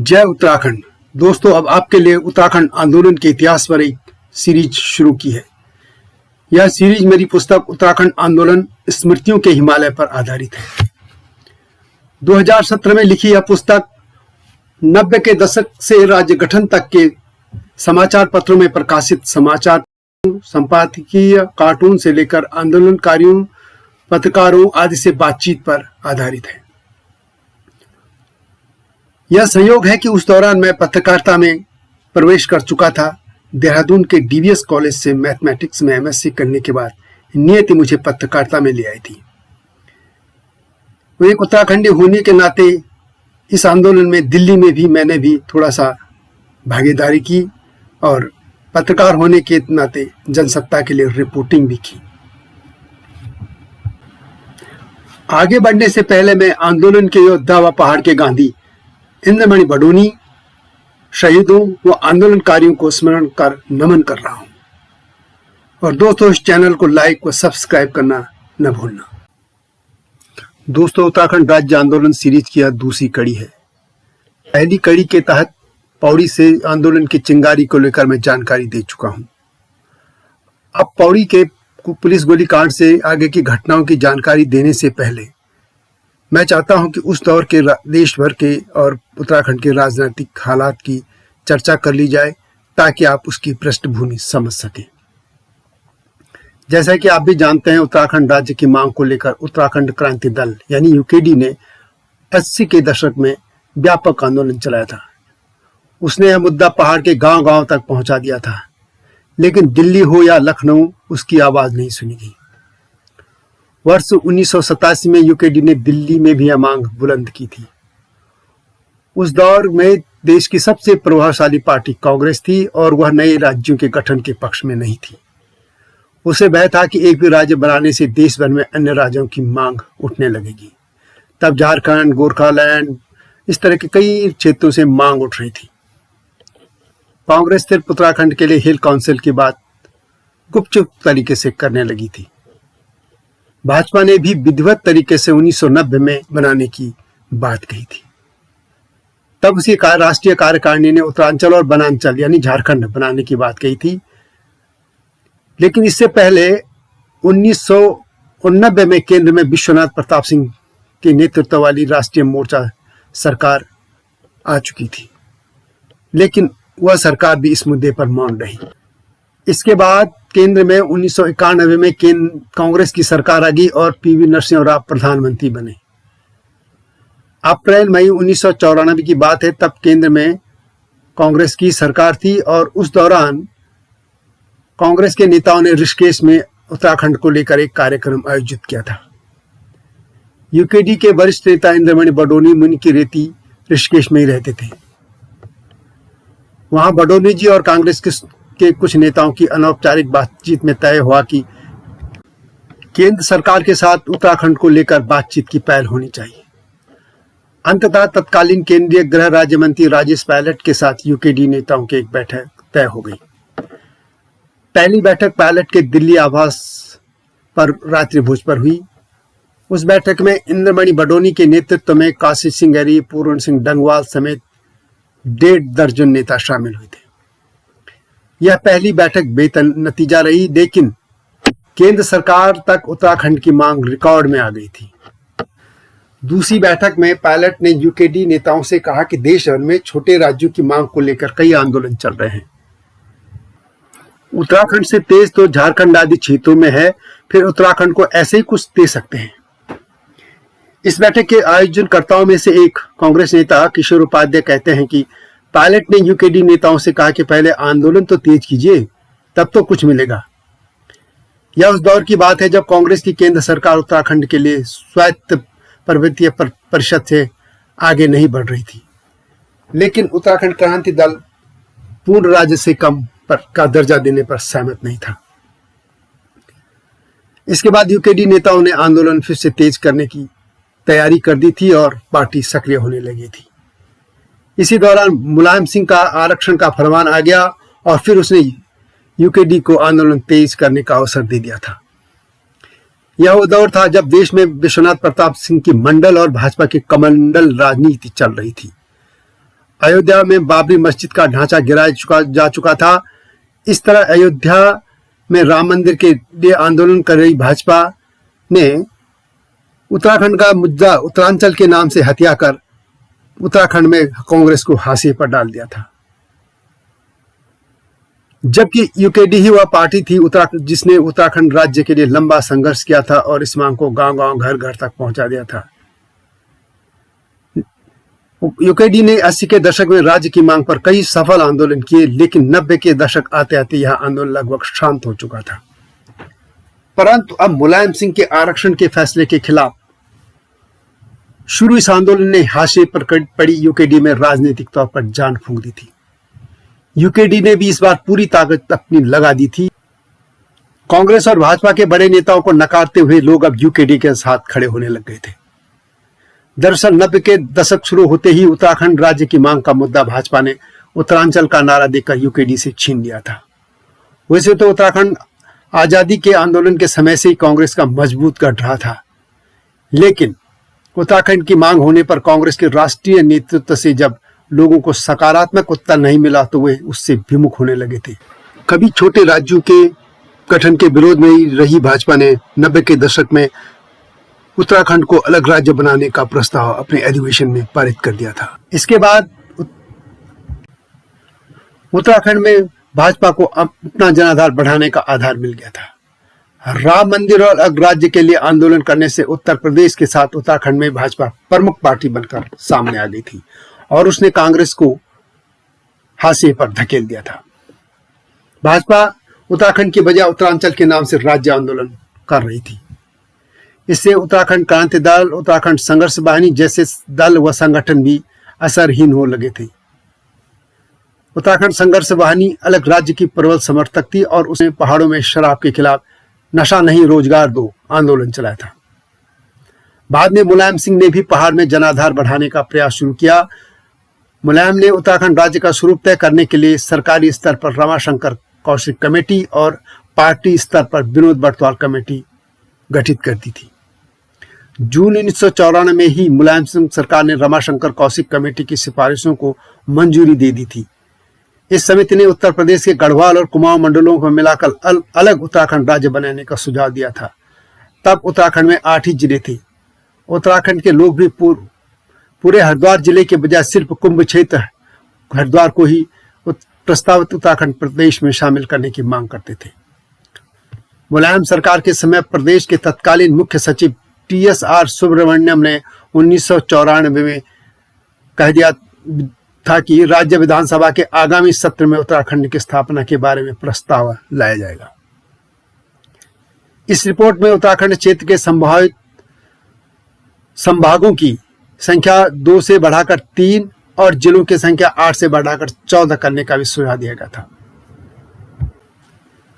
जय उत्तराखंड। दोस्तों, अब आपके लिए उत्तराखंड आंदोलन के इतिहास पर एक सीरीज शुरू की है। यह सीरीज मेरी पुस्तक उत्तराखंड आंदोलन स्मृतियों के हिमालय पर आधारित है। 2017 में लिखी यह पुस्तक 90 के दशक से राज्य गठन तक के समाचार पत्रों में प्रकाशित समाचार, संपादकीय, कार्टून से लेकर आंदोलनकारियों, पत्रकारों आदि से बातचीत पर आधारित है। यह संयोग है कि उस दौरान मैं पत्रकारिता में प्रवेश कर चुका था। देहरादून के डीवीएस कॉलेज से मैथमेटिक्स में एमएससी करने के बाद नियति मुझे पत्रकारिता में ले आई थी। वो एक उत्तराखंडी होने के नाते इस आंदोलन में दिल्ली में भी मैंने भी थोड़ा सा भागीदारी की और पत्रकार होने के नाते जनसत्ता के लिए रिपोर्टिंग भी की। आगे बढ़ने से पहले मैं आंदोलन के योद्धा व पहाड़ के गांधी इंद्रमणि बडोनी, शहीदों व आंदोलनकारियों को स्मरण कर नमन कर रहा हूं। और दोस्तों, इस चैनल को लाइक व सब्सक्राइब करना न भूलना। दोस्तों, उत्तराखंड राज्य आंदोलन सीरीज की यह दूसरी कड़ी है। पहली कड़ी के तहत पौड़ी से आंदोलन की चिंगारी को लेकर मैं जानकारी दे चुका हूं। अब पौड़ी के पुलिस गोलीकांड से आगे की घटनाओं की जानकारी देने से पहले मैं चाहता हूं कि उस दौर के देश भर के और उत्तराखंड के राजनीतिक हालात की चर्चा कर ली जाए, ताकि आप उसकी पृष्ठभूमि समझ सकें। जैसा कि आप भी जानते हैं, उत्तराखंड राज्य की मांग को लेकर उत्तराखंड क्रांति दल यानी यूकेडी ने 80 के दशक में व्यापक आंदोलन चलाया था। उसने यह मुद्दा पहाड़ के गांव-गांव तक पहुंचा दिया था, लेकिन दिल्ली हो या लखनऊ उसकी आवाज नहीं सुनी गई। वर्ष 1987 में यूकेडी ने दिल्ली में भी यह मांग बुलंद की थी। उस दौर में देश की सबसे प्रभावशाली पार्टी कांग्रेस थी और वह नए राज्यों के गठन के पक्ष में नहीं थी। उसे भय था कि एक भी राज्य बनाने से देश भर में अन्य राज्यों की मांग उठने लगेगी। तब झारखंड, गोरखालैंड, इस तरह के कई क्षेत्रों से मांग उठ रही थी। कांग्रेस सिर्फ उत्तराखंड के लिए हिल काउंसिल की बात गुपचुप तरीके से करने लगी थी। भाजपा ने भी विधिवत तरीके से 1990 में बनाने की बात कही थी। तब उसी राष्ट्रीय कार्यकारिणी ने उत्तरांचल और वनांचल यानी झारखंड बनाने की बात कही थी। लेकिन इससे पहले 1989 में केंद्र में विश्वनाथ प्रताप सिंह के नेतृत्व वाली राष्ट्रीय मोर्चा सरकार आ चुकी थी, लेकिन वह सरकार भी इस मुद्दे पर मौन रही। इसके बाद केंद्र में 1991 में कांग्रेस की सरकार आ गई और पीवी नरसिंह राव प्रधानमंत्री बने। अप्रैल मई 1994 की बात है, तब केंद्र में कांग्रेस की सरकार थी और उस दौरान कांग्रेस के नेताओं ने ऋषिकेश में उत्तराखंड को लेकर एक कार्यक्रम आयोजित किया था। यूकेडी के वरिष्ठ नेता इंद्रमणि बडोनी मुनि की रेती ऋषिकेश में ही रहते थे। वहां बडोनी जी और कांग्रेस के कुछ नेताओं की अनौपचारिक बातचीत में तय हुआ कि केंद्र सरकार के साथ उत्तराखंड को लेकर बातचीत की पहल होनी चाहिए। अंततः तत्कालीन केंद्रीय गृह राज्य मंत्री राजेश पायलट के साथ यूकेडी नेताओं की एक बैठक तय हो गई। पहली बैठक पायलट के दिल्ली आवास पर रात्रि भोज पर हुई। उस बैठक में इंद्रमणि बडोनी के नेतृत्व में काशी सिंह गरी, पूर्ण सिंह डंगवाल समेत 1.5 दर्जन नेता शामिल हुए थे। यह पहली बैठक बेनतीजा रही, लेकिन केंद्र सरकार तक उत्तराखंड की मांग रिकॉर्ड में आ गई थी। दूसरी बैठक में पायलट ने यूकेडी नेताओं से कहा कि देश भर में छोटे राज्यों की मांग को लेकर कई आंदोलन चल रहे हैं। उत्तराखंड से तेज तो झारखंड आदि क्षेत्रों में है, फिर उत्तराखंड को ऐसे ही कुछ दे सकते हैं। इस बैठक के आयोजनकर्ताओं में से एक कांग्रेस नेता किशोर उपाध्याय कहते हैं कि पायलट ने यूकेडी नेताओं से कहा कि पहले आंदोलन तो तेज कीजिए, तब तो कुछ मिलेगा। यह उस दौर की बात है जब कांग्रेस की केंद्र सरकार उत्तराखंड के लिए स्वायत्त पर्वतीय परिषद से आगे नहीं बढ़ रही थी, लेकिन उत्तराखंड क्रांति दल पूर्ण राज्य से कम का दर्जा देने पर सहमत नहीं था। इसके बाद यूकेडी नेताओं ने आंदोलन फिर से तेज करने की तैयारी कर दी थी और पार्टी सक्रिय होने लगी थी। इसी दौरान मुलायम सिंह का आरक्षण का फरमान आ गया और फिर उसने यूकेडी को आंदोलन तेज करने का अवसर दे दिया था। यह वो दौर था जब देश में विश्वनाथ प्रताप सिंह की मंडल और भाजपा की कमंडल राजनीति चल रही थी। अयोध्या में बाबरी मस्जिद का ढांचा गिराया जा चुका था। इस तरह अयोध्या में राम मंदिर के लिए आंदोलन कर रही भाजपा ने उत्तराखंड का मुद्दा उत्तरांचल के नाम से हथिया कर उत्तराखंड में कांग्रेस को हाशिए पर डाल दिया था। जबकि यूकेडी ही वह पार्टी थी जिसने उत्तराखंड राज्य के लिए लंबा संघर्ष किया था और इस मांग को गांव-गांव, घर-घर तक पहुंचा दिया था। यूकेडी ने 80 के दशक में राज्य की मांग पर कई सफल आंदोलन किए, लेकिन 90 के दशक आते आते यह आंदोलन लगभग शांत हो चुका था। परंतु अब मुलायम सिंह के आरक्षण के फैसले के खिलाफ शुरू इस आंदोलन ने हाशिए पर पड़ी यूकेडी में राजनीतिक तौर पर जान फूंक दी थी। यूकेडी ने भी इस बार पूरी ताकत अपनी लगा दी थी। कांग्रेस और भाजपा के बड़े नेताओं को नकारते हुए लोग अब यूकेडी के साथ खड़े होने लग गए थे। दरअसल 90 के दशक शुरू होते ही उत्तराखंड राज्य की मांग का मुद्दा भाजपा ने उत्तरांचल का नारा देकर यूकेडी से छीन लिया था। वैसे तो उत्तराखंड आजादी के आंदोलन के समय से ही कांग्रेस का मजबूत गढ़ रहा था, लेकिन उत्तराखंड की मांग होने पर कांग्रेस के राष्ट्रीय नेतृत्व से जब लोगों को सकारात्मक उत्तर नहीं मिला तो वे उससे विमुख होने लगे थे। कभी छोटे राज्यों के गठन के विरोध में ही रही भाजपा ने 90 के दशक में उत्तराखंड को अलग राज्य बनाने का प्रस्ताव अपने अधिवेशन में पारित कर दिया था। इसके बाद उत्तराखंड में भाजपा को अपना जनाधार बढ़ाने का आधार मिल गया था। राम मंदिर और अलग राज्य के लिए आंदोलन करने से उत्तर प्रदेश के साथ उत्तराखंड में भाजपा प्रमुख पार्टी बनकर सामने आ गई थी और उसने कांग्रेस को हाशिए पर धकेल दिया था। भाजपा उत्तराखंड की बजाय उत्तरांचल के नाम से राज्य आंदोलन कर रही थी। इससे उत्तराखंड क्रांति दल, उत्तराखंड संघर्ष वाहिनी जैसे दल व संगठन भी असरहीन हो लगे थे। उत्तराखंड संघर्ष वाहिनी अलग राज्य की प्रबल समर्थक थी और उसने पहाड़ों में शराब के खिलाफ नशा नहीं रोजगार दो आंदोलन चलाया था। बाद में मुलायम सिंह ने भी पहाड़ में जनाधार बढ़ाने का प्रयास शुरू किया। मुलायम ने उत्तराखंड राज्य का स्वरूप तय करने के लिए सरकारी स्तर पर रमाशंकर कौशिक कमेटी और पार्टी स्तर पर विनोद बटवाल कमेटी गठित कर दी थी। जून 1994 में ही मुलायम सिंह सरकार ने रमाशंकर कौशिक कमेटी की सिफारिशों को मंजूरी दे दी थी। इस समिति ने उत्तर प्रदेश के गढ़वाल और कुमाऊं मंडलों को मिलाकर अलग उत्तराखंड राज्य बनाने का सुझाव दिया था। तब उत्तराखंड में 8 ही जिले थे। उत्तराखंड के लोग भी पूरे हरिद्वार जिले के बजाय सिर्फ कुंभ क्षेत्र हरिद्वार को ही प्रस्तावित उत्तराखंड प्रदेश में शामिल करने की मांग करते थे। मुलायम सरकार के समय प्रदेश के तत्कालीन मुख्य सचिव TSR सुब्रमण्यम ने 1994 में कह दिया था कि राज्य विधानसभा के आगामी सत्र में उत्तराखंड की स्थापना के बारे में प्रस्ताव लाया जाएगा। इस रिपोर्ट में उत्तराखंड क्षेत्र के संभावित संभागों की संख्या 2 से बढ़ाकर 3 और जिलों की संख्या 8 से बढ़ाकर 14 करने का भी सुझाव दिया गया था।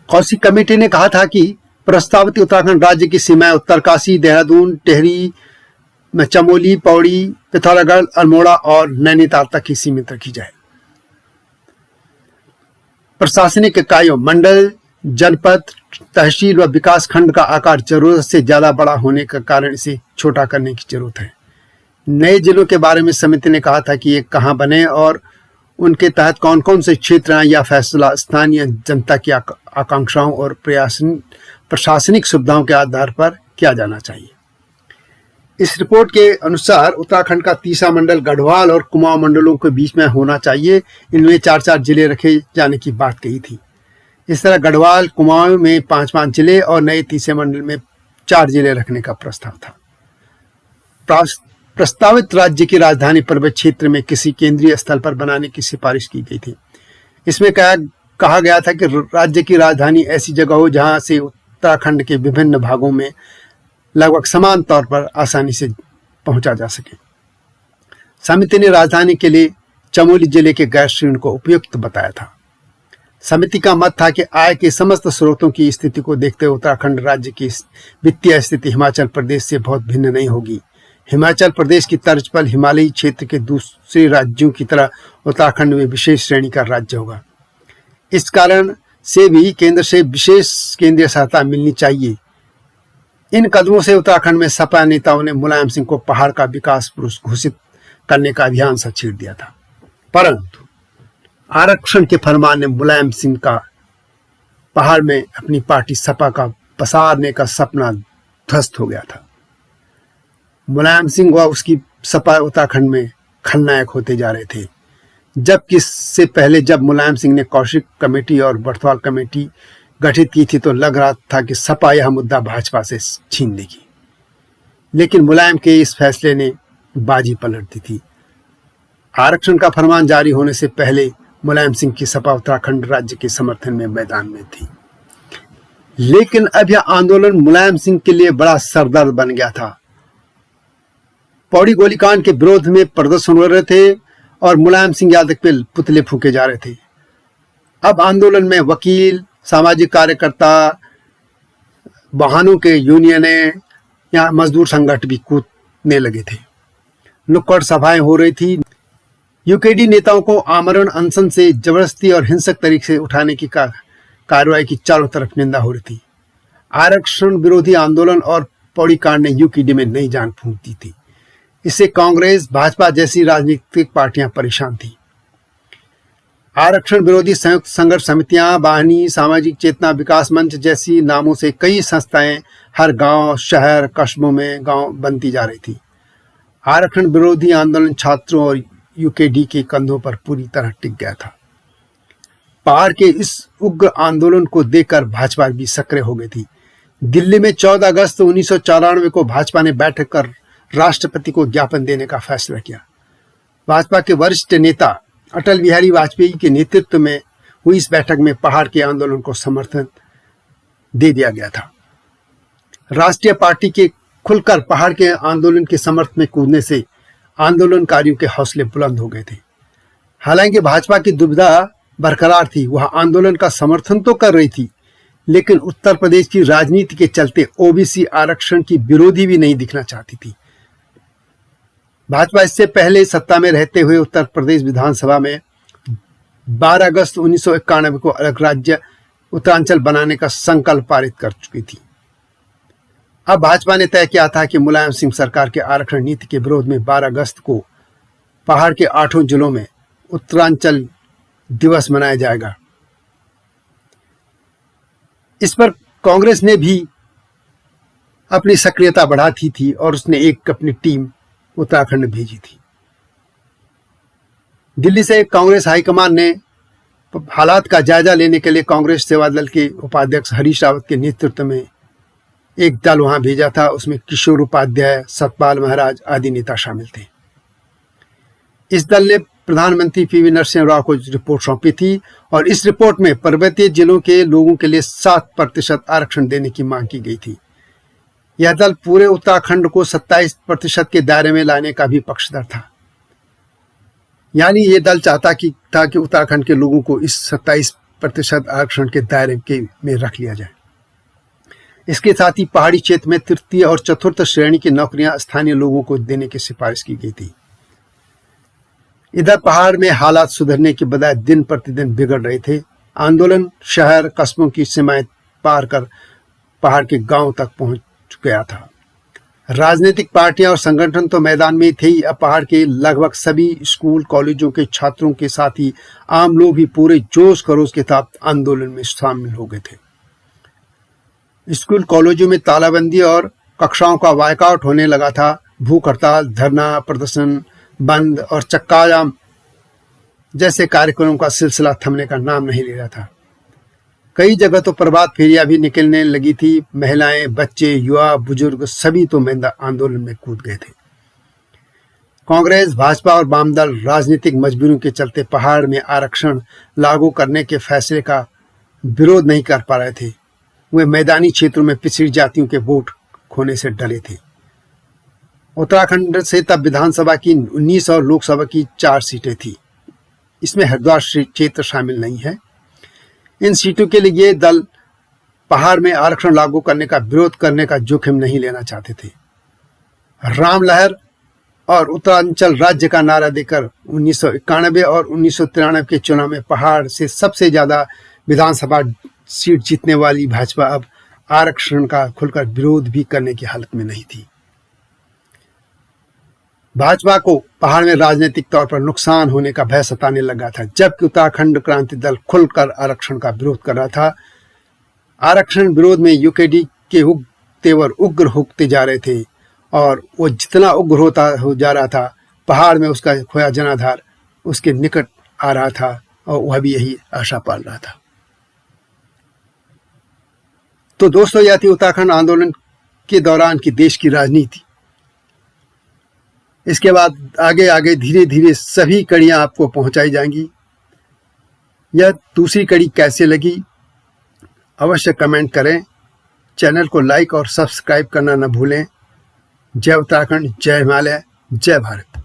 कौशिक कमेटी ने कहा था कि प्रस्तावित उत्तराखंड राज्य की सीमाएं उत्तरकाशी, देहरादून, टेहरी, चमोली, पौड़ी, पिथौरागढ़, अल्मोड़ा और नैनीताल तक ही सीमित रखी जाए। प्रशासनिक इकाइयों, मंडल, जनपद, तहसील व विकास खंड का आकार जरूरत से ज्यादा बड़ा होने के कारण इसे छोटा करने की जरूरत है। नए जिलों के बारे में समिति ने कहा था कि ये कहां बने और उनके तहत कौन कौन से क्षेत्र हैं, या फैसला स्थानीय जनता की आकांक्षाओं और प्रशासनिक सुविधाओं के आधार पर किया जाना चाहिए। इस रिपोर्ट के अनुसार उत्तराखंड का तीसरा मंडल गढ़वाल और कुमाऊं मंडलों के बीच में होना चाहिए। इनमें 4-4 जिले रखे जाने की बात कही थी। इस तरह गढ़वाल, कुमाऊं में 5-5 जिले और नए तीसरे मंडल में 4 जिले रखने का प्रस्ताव था। प्रस्तावित राज्य की राजधानी पर्वत क्षेत्र में किसी केंद्रीय स्थल पर बनाने की सिफारिश की गई थी। इसमें कहा गया था कि राज्य की राजधानी ऐसी जगह हो जहां से उत्तराखंड के विभिन्न भागों में लगभग समान तौर पर आसानी से पहुंचा जा सके। समिति ने राजधानी के लिए चमोली जिले के गैरसैंण को उपयुक्त बताया था। समिति का मत था कि आय के समस्त स्रोतों की स्थिति को देखते हुए उत्तराखंड राज्य की वित्तीय स्थिति हिमाचल प्रदेश से बहुत भिन्न नहीं होगी। हिमाचल प्रदेश की तर्ज पर हिमालयी क्षेत्र के दूसरे राज्यों की तरह उत्तराखंड में विशेष श्रेणी का राज्य होगा। इस कारण से भी केंद्र से विशेष केंद्रीय सहायता मिलनी चाहिए। इन कदमों से उत्तराखंड में सपा नेताओं ने मुलायम सिंह को पहाड़ का विकास पुरुष घोषित करने का अभियान सा छेड़ दिया था। परंतु आरक्षण के फरमान ने मुलायम सिंह का पहाड़ में अपनी पार्टी सपा का पसारने का सपना ध्वस्त हो गया था। मुलायम सिंह व उसकी सपा उत्तराखंड में खलनायक होते जा रहे थे, जबकि इससे पहले जब मुलायम सिंह ने कौशिक कमेटी और बर्थवाल कमेटी गठित की थी तो लग रहा था कि सपा यह मुद्दा भाजपा से छीन लेगी, लेकिन मुलायम के इस फैसले ने बाजी पलट दी थी। आरक्षण का फरमान जारी होने से पहले मुलायम सिंह की सपा उत्तराखंड राज्य के समर्थन में मैदान में थी, लेकिन अब यह आंदोलन मुलायम सिंह के लिए बड़ा सरदर्द बन गया था। पौड़ी गोलीकांड के विरोध में प्रदर्शन हो रहे थे और मुलायम सिंह यादव पे पुतले फूके जा रहे थे। अब आंदोलन में वकील, सामाजिक कार्यकर्ता, वाहनों के यूनियनें या मजदूर संगठन भी कूदने लगे थे। नुक्कड़ सभाएं हो रही थी। यूकेडी नेताओं को आमरण अनशन से जबरदस्ती और हिंसक तरीके से उठाने की कार्रवाई की चारों तरफ निंदा हो रही थी। आरक्षण विरोधी आंदोलन और पौड़ी कांड ने यूकेडी में नई जान फूंक दी थी। इससे कांग्रेस, भाजपा जैसी राजनीतिक पार्टियां परेशान थी। आरक्षण विरोधी संयुक्त संघर्ष समितियां, वाहिनी, सामाजिक चेतना विकास मंच जैसी नामों से कई संस्थाएं हर गांव, शहर, कस्बों में गांव बनती जा रही थी। आरक्षण विरोधी आंदोलन छात्रों और यूकेडी के कंधों पर पूरी तरह टिक गया था। पहाड़ के इस उग्र आंदोलन को देखकर भाजपा भी सक्रिय हो गई थी। दिल्ली में 14 अगस्त 1994 को भाजपा ने बैठक कर राष्ट्रपति को ज्ञापन देने का फैसला किया। भाजपा के वरिष्ठ नेता अटल बिहारी वाजपेयी के नेतृत्व में हुई इस बैठक में पहाड़ के आंदोलन को समर्थन दे दिया गया था। राष्ट्रीय पार्टी के खुलकर पहाड़ के आंदोलन के समर्थन में कूदने से आंदोलनकारियों के हौसले बुलंद हो गए थे। हालांकि भाजपा की दुविधा बरकरार थी। वह आंदोलन का समर्थन तो कर रही थी, लेकिन उत्तर प्रदेश की राजनीति के चलते ओबीसी आरक्षण की विरोधी भी नहीं दिखना चाहती थी। भाजपा इससे पहले सत्ता में रहते हुए उत्तर प्रदेश विधानसभा में 12 अगस्त 1991 को अलग राज्य उत्तरांचल बनाने का संकल्प पारित कर चुकी थी। अब भाजपा ने तय किया था कि मुलायम सिंह सरकार के आरक्षण नीति के विरोध में 12 अगस्त को पहाड़ के 8 जिलों में उत्तरांचल दिवस मनाया जाएगा। इस पर कांग्रेस ने भी अपनी सक्रियता बढ़ाती थी और उसने एक अपनी टीम उत्तराखंड में भेजी थी। दिल्ली से कांग्रेस हाईकमान ने हालात का जायजा लेने के लिए कांग्रेस सेवा दल के उपाध्यक्ष हरीश रावत के नेतृत्व में एक दल वहां भेजा था। उसमें किशोर उपाध्याय, सतपाल महाराज आदि नेता शामिल थे। इस दल ने प्रधानमंत्री पीवी नरसिंह राव को रिपोर्ट सौंपी थी और इस रिपोर्ट में पर्वतीय जिलों के लोगों के लिए 7% आरक्षण देने की मांग की गई थी। यह दल पूरे उत्तराखंड को 27% के दायरे में लाने का भी पक्षधर था। यानी ये दल चाहता था कि उत्तराखंड के लोगों को इस 27% आरक्षण के दायरे में रख लिया जाए। इसके साथ ही पहाड़ी क्षेत्र में तृतीय और चतुर्थ श्रेणी की नौकरियां स्थानीय लोगों को देने की सिफारिश की गई थी। इधर पहाड़ में हालात सुधरने के बजाय दिन प्रतिदिन बिगड़ रहे थे। आंदोलन शहर, कस्बों की सीमाएं पार कर पहाड़ के गांव तक पहुंच गया था। राजनीतिक पार्टियां और संगठन तो मैदान में थे ही। अब पहाड़ के लगभग सभी स्कूल कॉलेजों के छात्रों के साथ ही आम लोग भी पूरे जोश खरोश के साथ आंदोलन में शामिल हो गए थे। स्कूल कॉलेजों में तालाबंदी और कक्षाओं का वायकआउट होने लगा था। भूख हड़ताल, धरना प्रदर्शन, बंद और चक्का जाम जैसे कार्यक्रमों का सिलसिला थमने का नाम नहीं ले रहा था। कई जगह तो प्रभात फेरियां भी निकलने लगी थी। महिलाएं, बच्चे, युवा, बुजुर्ग सभी तो आंदोलन में कूद गए थे। कांग्रेस, भाजपा और वाम दल राजनीतिक मजबूरियों के चलते पहाड़ में आरक्षण लागू करने के फैसले का विरोध नहीं कर पा रहे थे। वे मैदानी क्षेत्रों में पिछड़ी जातियों के वोट खोने से डरे थे। उत्तराखंड से तब विधानसभा की 19 और लोकसभा की 4 सीटें थी। इसमें हरिद्वार क्षेत्र शामिल नहीं है। इन सीटों के लिए ये दल पहाड़ में आरक्षण लागू करने का विरोध करने का जोखिम नहीं लेना चाहते थे। राम लहर और उत्तरांचल राज्य का नारा देकर 1991 और 1993 के चुनाव में पहाड़ से सबसे ज्यादा विधानसभा सीट जीतने वाली भाजपा अब आरक्षण का खुलकर विरोध भी करने की हालत में नहीं थी। भाजपा को पहाड़ में राजनीतिक तौर पर नुकसान होने का भय सताने लगा था, जबकि उत्तराखंड क्रांति दल खुलकर आरक्षण का विरोध कर रहा था। आरक्षण विरोध में यूकेडी के तेवर उग्र होते जा रहे थे और वो जितना उग्र हो जा रहा था, पहाड़ में उसका खोया जनाधार उसके निकट आ रहा था और वह भी यही आशा पाल रहा था। तो दोस्तों, यह थी उत्तराखंड आंदोलन के दौरान की देश की राजनीति। इसके बाद आगे आगे धीरे धीरे सभी कड़ियां आपको पहुंचाई जाएंगी। यह दूसरी कड़ी कैसे लगी अवश्य कमेंट करें। चैनल को लाइक और सब्सक्राइब करना न भूलें। जय उत्तराखंड, जय हिमालय, जय भारत।